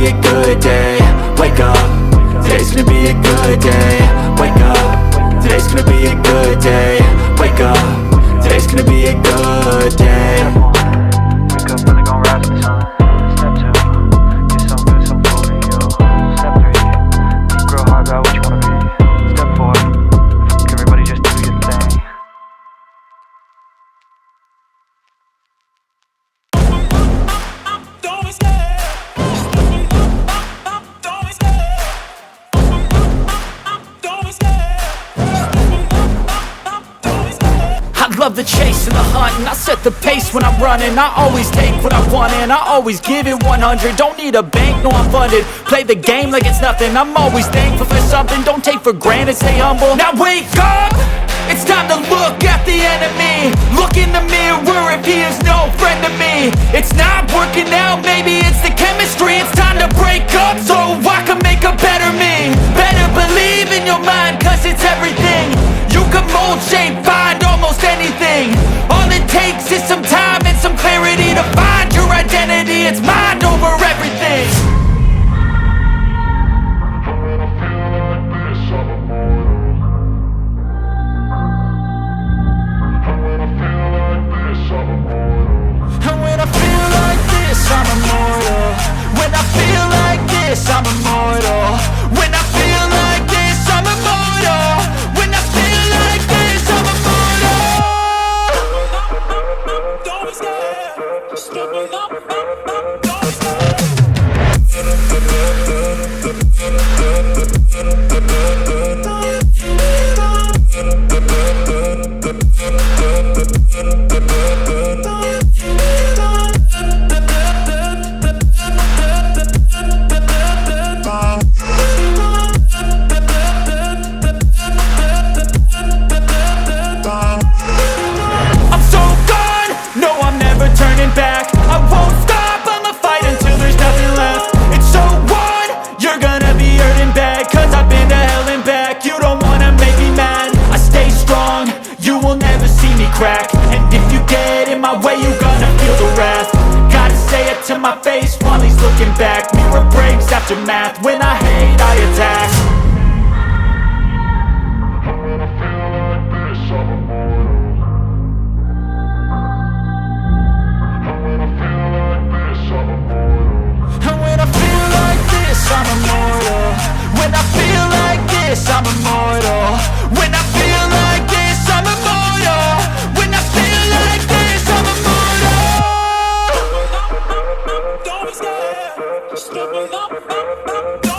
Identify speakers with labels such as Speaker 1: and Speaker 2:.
Speaker 1: be a good day. Wake up, today's gonna be a good day. Wake up, today's gonna be a good day. Wake up, today's gonna be a good day.
Speaker 2: Wake up, really gon' rise with the sun. Step 2, get some good, some food in you. Step 3, think real hard about what you wanna be. Step 4, everybody just do your thing.
Speaker 1: I love the chase and the hunt, and I set the pace when I'm running. I always take what I want and I always give it 100. Don't need a bank, no I'm funded. Play the game like it's nothing. I'm always thankful for something. Don't take for granted, stay humble. Now wake up! It's time to look at the enemy. Look in the mirror if he is no friend to me. It's not working out, maybe it's the chemistry. It's time to break up so I can make a better me. Better believe in your mind, cause it's everything. You can mold, shape, find almost anything. All it takes is some time and some clarity to find your identity. It's mind over everything. And when I feel like this, I'm immortal. When I feel like this, I'm immortal. When I feel like this, I'm immortal. When I feel like this, I'm immortal. Don't be scared. Just give it up. Don't be I'm so gone, no I'm never turning back. I won't stop, I'ma fight until there's nothing left. It's so on, you're gonna be hurting bad. Cause I've been to hell and back. You don't wanna make me mad. I stay strong, you will never see me crack. And if you get in my way, you're gonna feel the wrath. Gotta say it to my face while he's looking back. Mirror breaks after math. When I hate, I attack. And when I feel like this, I'm immortal. When I feel like this, I'm immortal. When I feel like this, I'm immortal. When I feel like this, I'm immortal. Don't be scared. Just give it up.